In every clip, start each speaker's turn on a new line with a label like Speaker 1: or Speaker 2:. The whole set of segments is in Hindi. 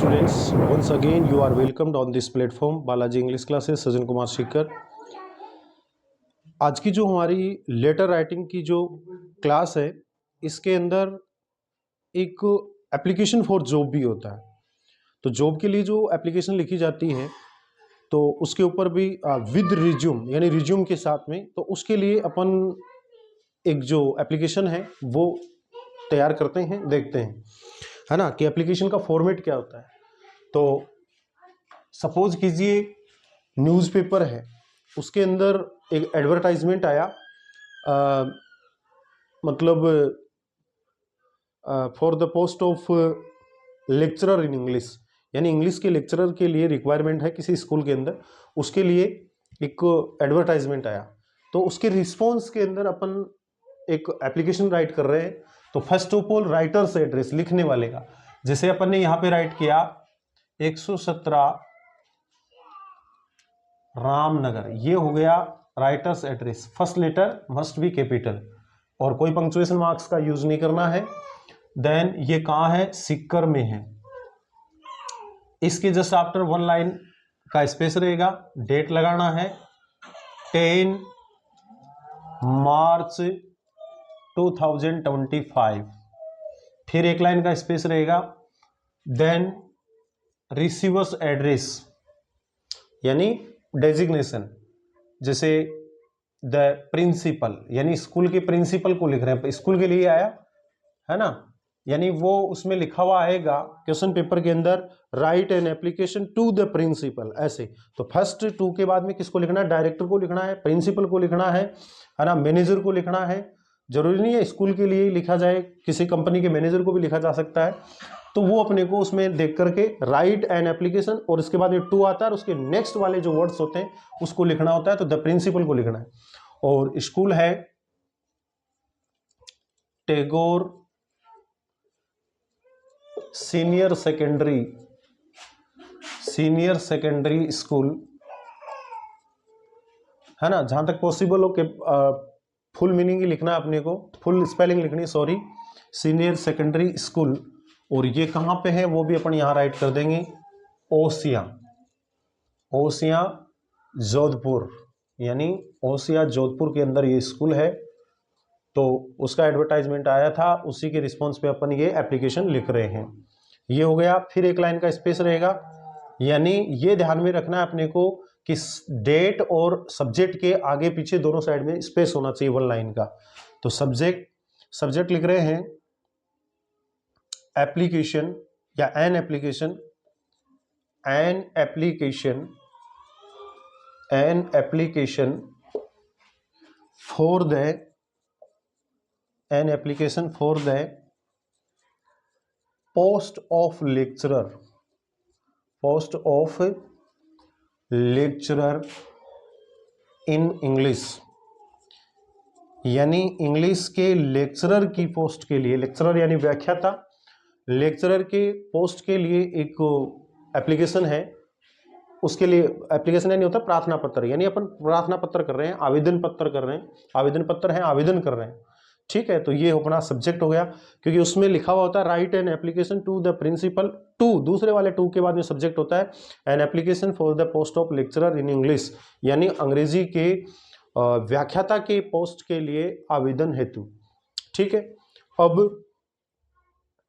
Speaker 1: students, once again you are welcomed on this platform Balaji English classes Sajan Kumar Shikar. आज की जो हमारी लेटर राइटिंग की जो क्लास है इसके अंदर एक एप्लीकेशन फॉर जॉब भी होता है। तो जॉब के लिए जो एप्लीकेशन लिखी जाती है तो उसके ऊपर भी विद रिज्यूम यानी रिज्यूम के साथ में, तो उसके लिए अपन एक जो एप्लीकेशन है वो तैयार करते हैं, देखते हैं है ना कि एप्लीकेशन का फॉर्मेट क्या होता है। तो सपोज कीजिए न्यूज़पेपर है, उसके अंदर एक एडवर्टाइजमेंट आया, मतलब for the post of lecturer in English, यानी इंग्लिश के लेक्चरर के लिए रिक्वायरमेंट है किसी स्कूल के अंदर, उसके लिए एक एडवर्टाइजमेंट आया। तो उसके रिस्पॉन्स के अंदर अपन एक एप्लीकेशन राइट कर रहे हैं। तो first of all writers address, लिखने वाले का, जैसे अपन ने यहाँ पे राइट किया 117 रामनगर, ये हो गया writer's address. First letter must be capital और कोई पंक्चुएशन मार्क्स का यूज नहीं करना है। देन ये कहाँ है, सीकर में है। इसके जस्ट आफ्टर वन लाइन का स्पेस रहेगा, डेट लगाना है 10 मार्च 2025, फिर एक लाइन का स्पेस रहेगा। देन रिसीवर्स एड्रेस यानी डेजिग्नेशन, जैसे द प्रिंसिपल यानी स्कूल के प्रिंसिपल को लिख रहे हैं, स्कूल के लिए आया है ना, यानी वो उसमें लिखा हुआ आएगा क्वेश्चन पेपर के अंदर, write an application to the principal, ऐसे। तो फर्स्ट टू के बाद में किसको लिखना है, डायरेक्टर को लिखना है, प्रिंसिपल को लिखना है ना, मैनेजर को लिखना है। जरूरी नहीं है स्कूल के लिए ही लिखा जाए, किसी कंपनी के मैनेजर को भी लिखा जा सकता है। तो वो अपने को उसमें देख करके राइट एन एप्लीकेशन, और इसके बाद ये टू आता है और उसके नेक्स्ट वाले जो वर्ड्स होते हैं उसको लिखना होता है, तो द प्रिंसिपल को लिखना है। और स्कूल है टैगोर सीनियर सेकेंडरी स्कूल, है ना। जहां तक पॉसिबल हो कि फुल मीनिंग ही लिखना है अपने को, फुल स्पेलिंग लिखनी, सॉरी, सीनियर सेकेंडरी स्कूल। और ये कहाँ पे है वो भी अपन यहाँ राइट कर देंगे, ओसिया जोधपुर, यानी ओसिया जोधपुर के अंदर ये स्कूल है। तो उसका एडवर्टाइजमेंट आया था, उसी के रिस्पॉन्स पे अपन ये एप्लीकेशन लिख रहे हैं। ये हो गया, फिर एक लाइन का स्पेस रहेगा, यानी ये ध्यान में रखना है अपने को कि डेट और सब्जेक्ट के आगे पीछे दोनों साइड में स्पेस होना चाहिए वन लाइन का। तो सब्जेक्ट लिख रहे हैं एप्लीकेशन या N application for the post of lecturer in English, यानी इंग्लिश के लेक्चरर की पोस्ट के लिए, लेक्चरर यानी व्याख्याता, लेक्चरर के पोस्ट के लिए एक एप्लीकेशन है। उसके लिए एप्लीकेशन यानी होता है प्रार्थना पत्र, यानी अपन प्रार्थना पत्र कर रहे हैं, आवेदन पत्र कर रहे हैं, आवेदन पत्र है, आवेदन कर रहे हैं, ठीक है। तो ये अपना सब्जेक्ट हो गया, क्योंकि उसमें लिखा हुआ होता है write an application to the principal, to दूसरे वाले टू के बाद में सब्जेक्ट होता है an application for the post of lecturer in English, यानी अंग्रेजी के व्याख्याता के पोस्ट के लिए आवेदन हेतु, ठीक है। अब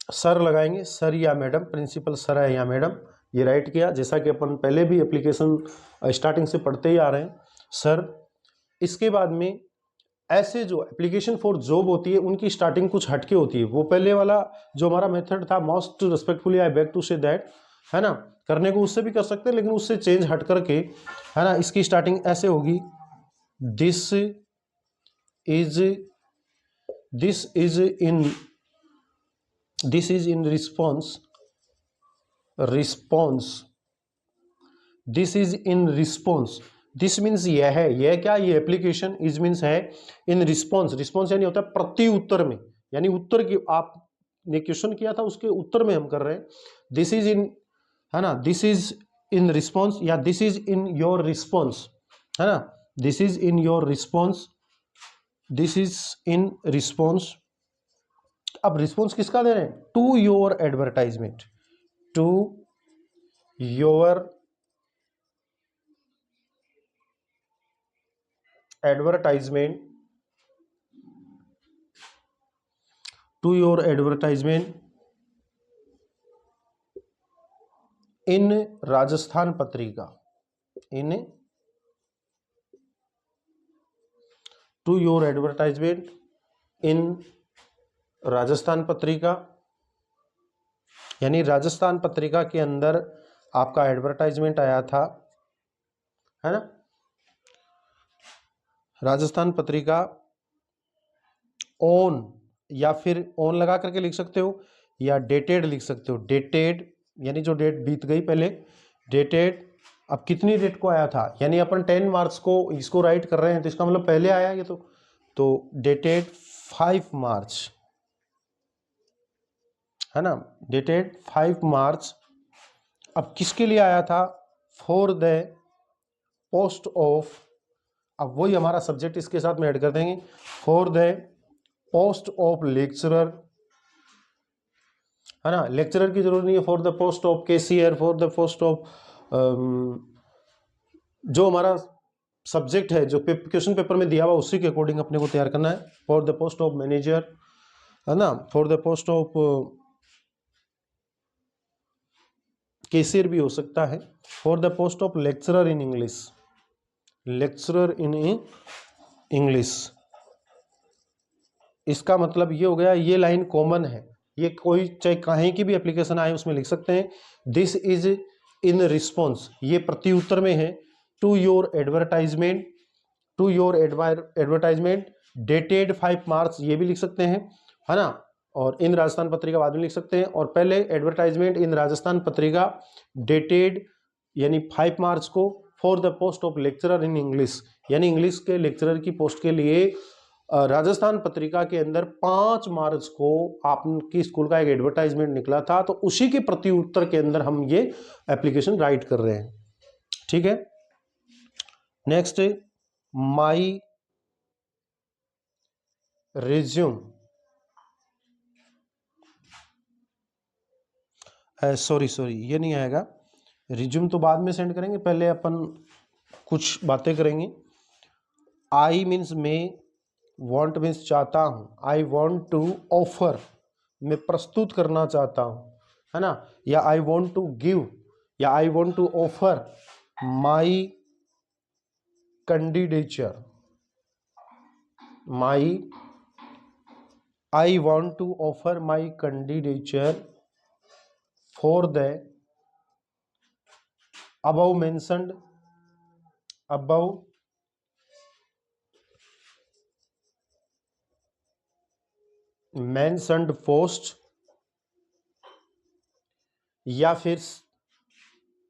Speaker 1: सर लगाएंगे, सर या मैडम, प्रिंसिपल सर है या मैडम, ये राइट किया, जैसा कि अपन पहले भी एप्लीकेशन स्टार्टिंग से पढ़ते ही आ रहे हैं, सर। इसके बाद में ऐसे जो एप्लीकेशन फॉर जॉब होती है उनकी स्टार्टिंग कुछ हटके होती है। वो पहले वाला जो हमारा मेथड था, most respectfully I beg to say that, है ना, करने को उससे भी कर सकते हैं, लेकिन उससे चेंज हट करके, है ना, इसकी स्टार्टिंग ऐसे होगी, this is in response, this means यह है, यह क्या, ये एप्लीकेशन, इज मीन्स है, इन रिस्पॉन्स यानी होता है प्रति उत्तर में, यानी उत्तर की आपने क्वेश्चन किया था उसके उत्तर में हम कर रहे हैं। दिस इज इन, है ना, दिस इज इन रिस्पॉन्स या this is in your response, है ना, this is in your response, this is in response. अब रिस्पॉन्स किसका दे रहे हैं, to your advertisement, to your advertisement to your advertisement in Rajasthan Patrika, in to your advertisement in Rajasthan Patrika, यानी राजस्थान पत्रिका के अंदर आपका एडवर्टाइजमेंट आया था, है ना। राजस्थान पत्रिका ऑन, या फिर ऑन लगा करके लिख सकते हो, या डेटेड लिख सकते हो। डेटेड यानी जो डेट बीत गई पहले, डेटेड। अब कितनी डेट को आया था, यानी अपन 10 मार्च को इसको राइट कर रहे हैं, तो इसका मतलब पहले आया ये तो डेटेड 5 मार्च, है ना, डेटेड 5 मार्च। अब किसके लिए आया था, फॉर द पोस्ट ऑफ, अब वही हमारा सब्जेक्ट इसके साथ में ऐड कर देंगे, for the post of lecturer, है ना। लेक्चरर की जरूरत नहीं है, for the post of cashier, for the post of जो हमारा सब्जेक्ट है, जो क्वेश्चन पेपर में दिया हुआ उसी के अकॉर्डिंग अपने को तैयार करना है। For the post of manager, है ना, for the post of cashier भी हो सकता है, for the post of lecturer in English, lecturer in English. इसका मतलब ये हो गया, ये लाइन कॉमन है, ये कोई चाहे कहीं की भी एप्लीकेशन आए उसमें लिख सकते हैं। दिस इज इन रिस्पॉन्स, ये प्रत्युत्तर में है, to your advertisement, to your advertisement dated 5 March, ये भी लिख सकते हैं, है ना। और इन राजस्थान पत्रिका बाद में लिख सकते हैं, और पहले advertisement in Rajasthan Patrika dated यानी 5 मार्च को, for the post of lecturer in English, यानी इंग्लिश के लेक्चरर की पोस्ट के लिए राजस्थान पत्रिका के अंदर 5 मार्च को आपकी स्कूल का एक एडवर्टाइजमेंट निकला था, तो उसी के प्रत्युत्तर के अंदर हम ये एप्लीकेशन राइट कर रहे हैं, ठीक है। नेक्स्ट, माई रिज्यूम, सॉरी ये नहीं आएगा, रिज्यूम तो बाद में सेंड करेंगे, पहले अपन कुछ बातें करेंगे। आई मीन्स में, वॉन्ट मीन्स चाहता हूँ, आई वॉन्ट टू ऑफर, मैं प्रस्तुत करना चाहता हूँ, है ना, या आई वॉन्ट टू गिव, या I want to offer my candidature, my, I want to offer my candidature for the above mentioned, above mentioned post, या फिर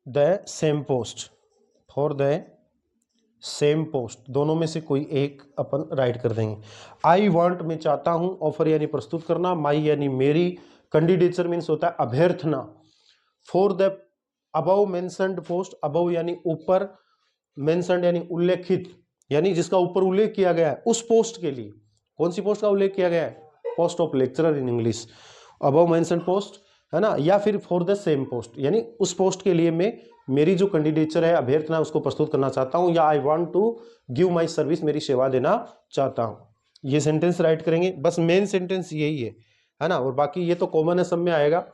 Speaker 1: the same post, for the same post, दोनों में से कोई एक अपन राइट कर देंगे। आई वांट, मैं चाहता हूं, ऑफर यानी प्रस्तुत करना, माई यानी मेरी, कैंडिडेचर मीन्स होता है अभ्यर्थना, for the above mentioned post, above यानी ऊपर, मेंशन्ड यानी उल्लेखित, यानी जिसका ऊपर उल्लेख किया गया है उस पोस्ट के लिए। कौन सी पोस्ट का उल्लेख किया गया है, post of lecturer in English, above mentioned post, है ना, या फिर फॉर द सेम पोस्ट, यानी उस पोस्ट के लिए मैं मेरी जो कैंडिडेचर है, अभ्यर्थना, उसको प्रस्तुत करना चाहता हूं, या I want to give my service, मेरी सेवा देना चाहता हूं। ये सेंटेंस राइट करेंगे, बस मेन सेंटेंस यही है ना, और बाकी ये तो कॉमन है, सब में आएगा,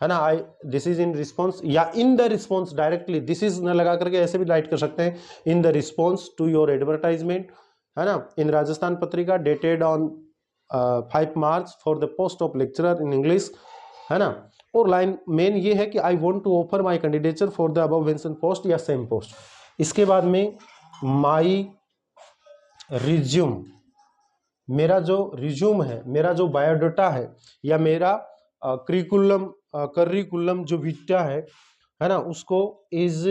Speaker 1: है ना। I, this is in response, या in the response, directly this is न लगा करके ऐसे भी राइट कर सकते हैं, in the response to your advertisement, है ना, in Rajasthan Patrika dated on 5 March for the post of lecturer in English, है ना। और लाइन मेन ये है कि I want to offer my candidature for the above mentioned post या सेम पोस्ट। इसके बाद में माय रिज्यूम, मेरा जो रिज्यूम है, मेरा जो बायोडाटा है, या मेरा करिकुलम जो विटा है ना, उसको is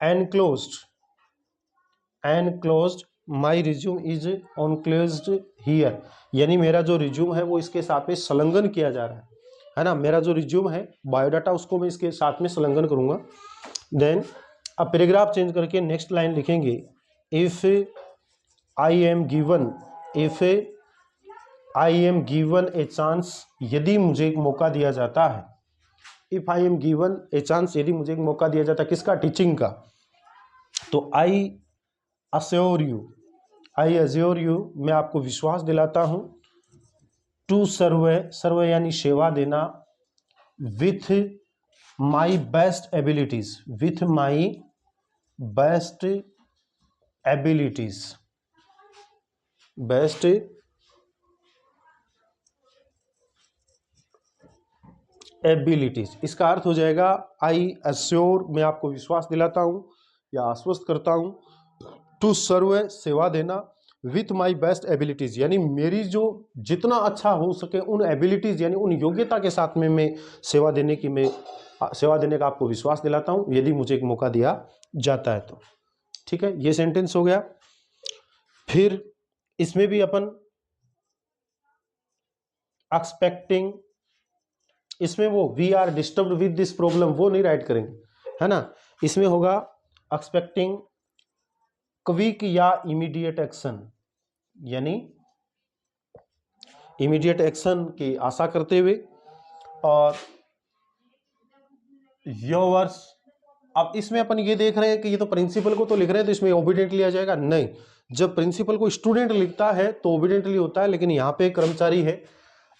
Speaker 1: enclosed, my resume is enclosed here, यानी मेरा जो रिज्यूम है वो इसके साथ में संलग्न किया जा रहा है ना। मेरा जो रिज्यूम है, बायोडाटा, उसको मैं इसके साथ में संलग्न करूंगा। देन अब पैराग्राफ चेंज करके नेक्स्ट लाइन लिखेंगे, if I am given a chance, यदि मुझे एक मौका दिया जाता है, if I am given a chance, यदि मुझे एक मौका दिया जाता किसका, टीचिंग का, तो आई अश्योर यू, मैं आपको विश्वास दिलाता हूं, टू सर्व, सर्व यानी सेवा देना, with my best abilities, with my best abilities, best abilities. इसका अर्थ हो जाएगा आई अश्योर, मैं आपको विश्वास दिलाता हूं या आश्वस्त करता हूं, टू सर्व सेवा देना, विथ माई बेस्ट एबिलिटीज यानी मेरी जो जितना अच्छा हो सके उन एबिलिटीज यानी उन योग्यता के साथ में मैं सेवा देने का आपको विश्वास दिलाता हूं यदि मुझे एक मौका दिया जाता है तो। ठीक है, ये सेंटेंस हो गया। फिर इसमें भी अपन एक्सपेक्टिंग, इसमें वो we are disturbed with this problem वो नहीं राइट करेंगे, है ना। इसमें होगा एक्सपेक्टिंग क्विक या इमीडिएट एक्शन, यानी इमीडिएट एक्शन की आशा करते हुए। और योवर्स, अब इसमें अपन ये देख रहे हैं कि ये तो प्रिंसिपल को तो लिख रहे हैं तो इसमें ओबीडिएंट लिया जाएगा, नहीं। जब प्रिंसिपल को स्टूडेंट लिखता है तो ओबीडिएंटली होता है, लेकिन यहाँ पे कर्मचारी है,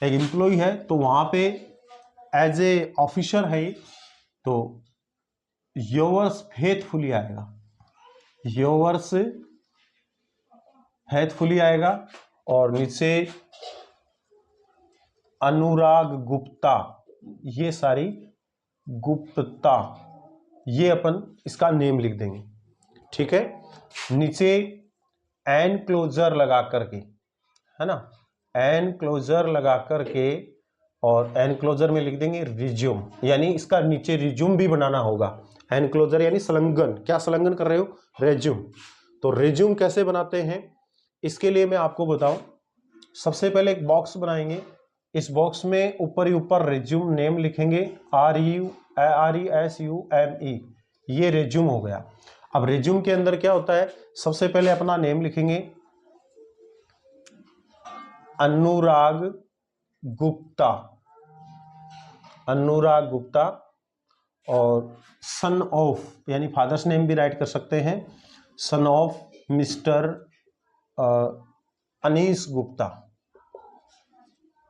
Speaker 1: एक एम्प्लॉय है, तो वहां पे एज ए ऑफिसर है तो योवर्स फेथफुली आएगा, योवर्स फेथफुली आएगा। और नीचे अनुराग गुप्ता, ये सारी गुप्ता, ये अपन इसका नेम लिख देंगे। ठीक है, नीचे एनक्लोजर लगा करके, है ना, एनक्लोजर लगा करके, और एनक्लोजर में लिख देंगे रिज्यूम, यानी इसका नीचे रिज्यूम भी बनाना होगा। एनक्लोजर यानी संलग्न, क्या संलग्न कर रहे हो, रिज्यूम। तो रिज्यूम कैसे बनाते हैं इसके लिए मैं आपको बताऊं। सबसे पहले एक बॉक्स बनाएंगे, इस बॉक्स में ऊपर ही ऊपर रिज्यूम नेम लिखेंगे, RESUME, ये रिज्यूम हो गया। अब रिज्यूम के अंदर क्या होता है, सबसे पहले अपना नेम लिखेंगे अनुराग गुप्ता, अनुराग गुप्ता, और सन ऑफ यानी फादर्स नेम भी राइट कर सकते हैं, son of mister Anees Gupta,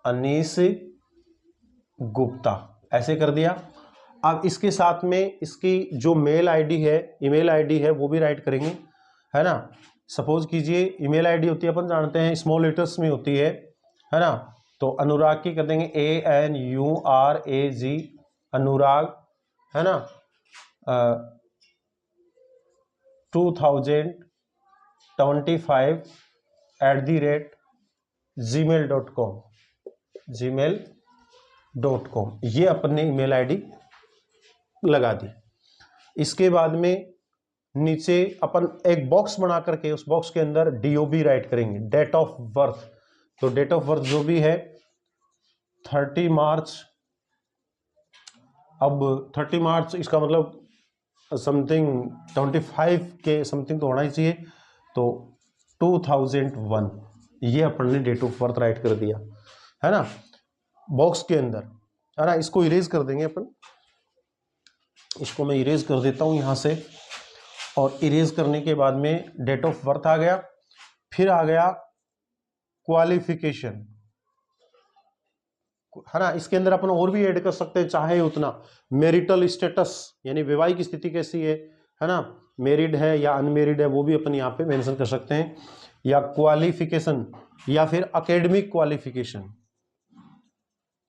Speaker 1: Anees Gupta, ऐसे कर दिया। अब इसके साथ में इसकी जो मेल आईडी है, ईमेल आईडी है, वो भी राइट करेंगे, है ना। सपोज कीजिए ईमेल आईडी होती है, अपन जानते हैं स्मॉल लेटर्स में होती है ना। तो अनुराग की कर देंगे ANURAG, अनुराग, है ना, 2025@gmail.com, gmail.com, ये अपने ईमेल आईडी लगा दी। इसके बाद में नीचे अपन एक बॉक्स बना करके उस बॉक्स के अंदर DOB राइट करेंगे, डेट ऑफ बर्थ। तो डेट ऑफ बर्थ जो भी है 30 मार्च, अब 30 मार्च इसका मतलब समथिंग 25 के समथिंग तो होना ही चाहिए, तो 2001, ये अपन ने डेट ऑफ बर्थ राइट कर दिया, है ना, बॉक्स के अंदर, है ना। इसको इरेज कर देंगे अपन, इसको मैं इरेज कर देता हूं यहां से। और इरेज करने के बाद में डेट ऑफ बर्थ आ गया। फिर आ गया क्वालिफिकेशन, है ना। इसके अंदर अपन और भी ऐड कर सकते हैं चाहे उतना। मैरिटल स्टेटस यानी वैवाहिक स्थिति कैसी है ना, मैरिड है या अनमेरिड है, वो भी अपन यहाँ पे मेंशन कर सकते हैं। या क्वालिफिकेशन, या फिर एकेडमिक क्वालिफिकेशन,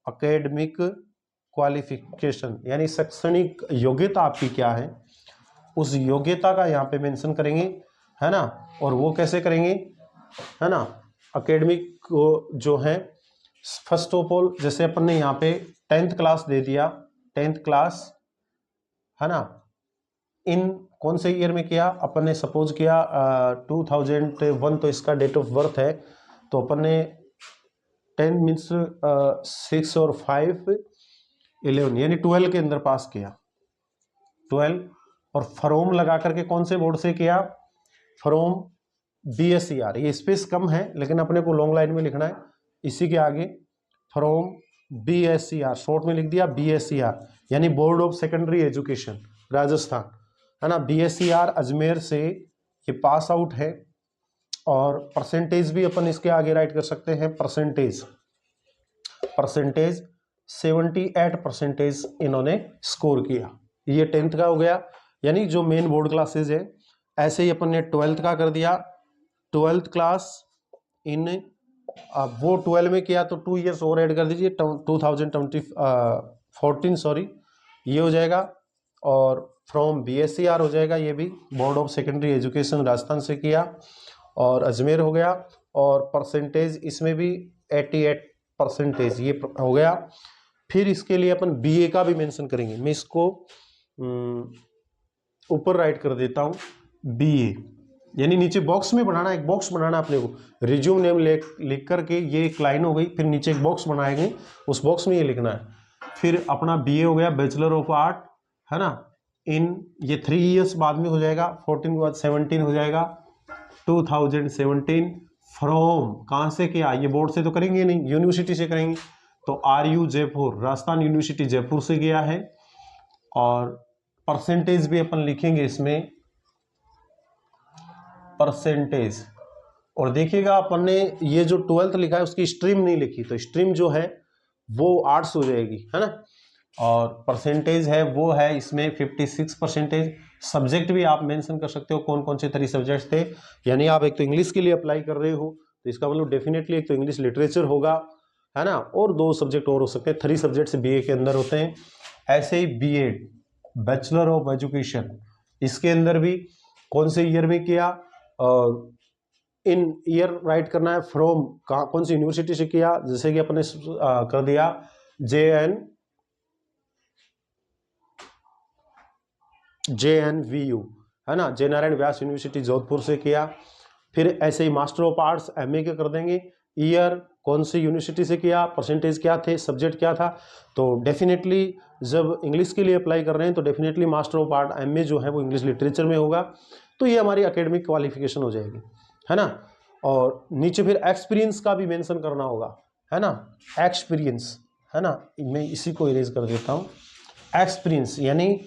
Speaker 1: एकेडमिक क्वालिफिकेशन यानी शैक्षणिक योग्यता आपकी क्या है, उस योग्यता का यहाँ पे मेंशन करेंगे, है ना। और वो कैसे करेंगे, है ना, एकेडमिक जो है, फर्स्ट ऑफ ऑल जैसे अपन ने यहाँ पे 10th क्लास दे दिया, 10th क्लास, है ना, इन कौन से ईयर में किया अपन ने, सपोज किया 2001, तो इसका डेट ऑफ बर्थ है, तो अपन ने 10 मीन्स 6 और 5 11 यानी 12 के अंदर पास किया, 12। और फ्रॉम लगा करके कौन से बोर्ड से किया, फ्रॉम BSER, ये स्पेस कम है लेकिन अपने को लॉन्ग लाइन में लिखना है, इसी के आगे फ्रॉम BSCR, शॉर्ट में लिख दिया BSCR, यानी board of secondary education Rajasthan, है ना। BSCR अजमेर से ये पास आउट है, और परसेंटेज भी अपन इसके आगे राइट कर सकते हैं। परसेंटेज 78% इन्होंने स्कोर किया। ये 10th का हो गया, यानी जो मेन बोर्ड क्लासेज है। ऐसे ही अपन ने 12th का कर दिया। 12th क्लास इन अब वो 12 में किया तो 2 ईयर्स और ऐड कर दीजिए, 2014 सॉरी, ये हो जाएगा। और फ्रॉम BSCR हो जाएगा, ये भी board of secondary education Rajasthan से किया, और अजमेर हो गया। और परसेंटेज इसमें भी 88% ये हो गया। फिर इसके लिए अपन BA का भी मेंशन करेंगे। मैं इसको ऊपर राइट कर देता हूँ, BA, यानी नीचे बॉक्स में बनाना, एक बॉक्स बनाना अपने को। रिज्यूम नेम लिख करके ये एक लाइन हो गई, फिर नीचे एक बॉक्स बनाएंगे, उस बॉक्स में ये लिखना है। फिर अपना BA हो गया, बैचलर ऑफ आर्ट, है ना। इन ये 3 ईयर्स बाद में हो जाएगा, 14 के बाद 17 हो जाएगा, 2017। फ्रॉम कहाँ से किया, ये बोर्ड से तो करेंगे नहीं, यूनिवर्सिटी से करेंगे, तो RU जयपुर, राजस्थान यूनिवर्सिटी जयपुर से किया है। और परसेंटेज भी अपन लिखेंगे इसमें, परसेंटेज। और देखिएगा अपन ने ये जो 12th लिखा है उसकी स्ट्रीम नहीं लिखी, तो स्ट्रीम जो है वो आर्ट्स हो जाएगी, है ना। और परसेंटेज है वो है इसमें 56%। सब्जेक्ट भी आप मेंशन कर सकते हो, कौन कौन से 3 सब्जेक्ट्स थे। यानी आप एक तो इंग्लिश के लिए अप्लाई कर रहे हो, तो इसका मतलब डेफिनेटली एक तो इंग्लिश लिटरेचर होगा, है ना, और 2 सब्जेक्ट और हो सकते हैं। 3 सब्जेक्ट्स BA के अंदर होते हैं। ऐसे ही BEd, बैचलर ऑफ एजुकेशन, इसके अंदर भी कौन से ईयर में किया, और इन ईयर राइट करना है। फ्रॉम कौन सी यूनिवर्सिटी से किया, जैसे कि अपने कर दिया JNVU, है ना, जय नारायण व्यास यूनिवर्सिटी जोधपुर से किया। फिर ऐसे ही मास्टर ऑफ आर्ट्स MA के कर देंगे, ईयर कौन सी यूनिवर्सिटी से किया, परसेंटेज क्या थे, सब्जेक्ट क्या था। तो डेफिनेटली जब इंग्लिश के लिए अप्लाई कर रहे हैं तो definitely master of art MA जो है वो इंग्लिश लिटरेचर में होगा, तो ये हमारी एकेडमिक क्वालिफिकेशन हो जाएगी, है ना। और नीचे फिर एक्सपीरियंस का भी मेंशन करना होगा, है ना, एक्सपीरियंस, है ना। मैं इसी को इरेज कर देता हूँ। एक्सपीरियंस यानी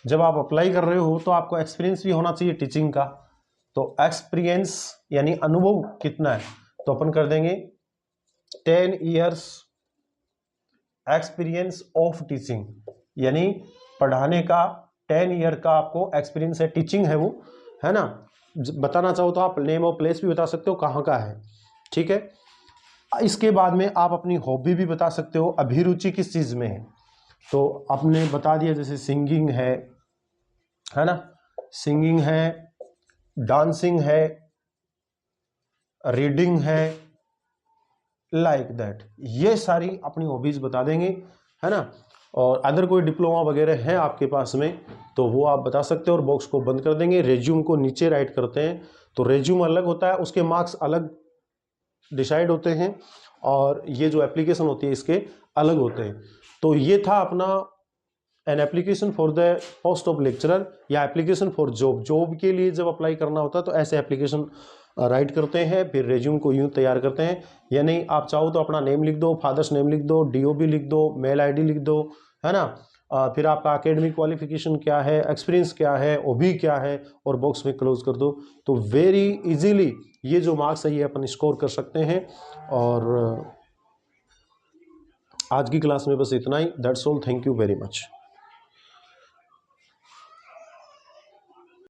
Speaker 1: जब आप अप्लाई कर रहे हो तो आपको एक्सपीरियंस भी होना चाहिए टीचिंग का, तो एक्सपीरियंस यानी अनुभव कितना है, तो अपन कर देंगे 10 ईयर्स एक्सपीरियंस ऑफ टीचिंग, यानी पढ़ाने का 10 ईयर का आपको एक्सपीरियंस है, टीचिंग है वो, है ना। बताना चाहो तो आप नेम ऑफ प्लेस भी बता सकते हो कहाँ का है, ठीक है। इसके बाद में आप अपनी हॉबी भी बता सकते हो, अभिरुचि किस चीज़ में है, तो आपने बता दिया जैसे सिंगिंग है ना, सिंगिंग है, डांसिंग है, रीडिंग है, लाइक दैट, ये सारी अपनी हॉबीज बता देंगे, है ना। और अदर कोई डिप्लोमा वगैरह है आपके पास में तो वो आप बता सकते हो, और बॉक्स को बंद कर देंगे। रेज्यूम को नीचे राइट करते हैं, तो रेज्यूम अलग होता है, उसके मार्क्स अलग डिसाइड होते हैं, और ये जो एप्लीकेशन होती है इसके अलग होते हैं। तो ये था अपना N application for the post of lecturer, या एप्लीकेशन फॉर जॉब के लिए जब अप्लाई करना होता है तो ऐसे एप्लीकेशन राइट करते हैं, फिर रेज्यूम को यूं तैयार करते हैं। यानी आप चाहो तो अपना नेम लिख दो, फादर्स नेम लिख दो, DOB लिख दो, मेल ID लिख दो, है ना। फिर आपका एकेडमिक क्वालिफिकेशन क्या है, एक्सपीरियंस क्या है, OB क्या है, और बॉक्स में क्लोज कर दो। तो वेरी इजीली ये जो मार्क्स है ये अपन स्कोर कर सकते हैं। और आज की क्लास में बस इतना ही। That's all, thank you very much.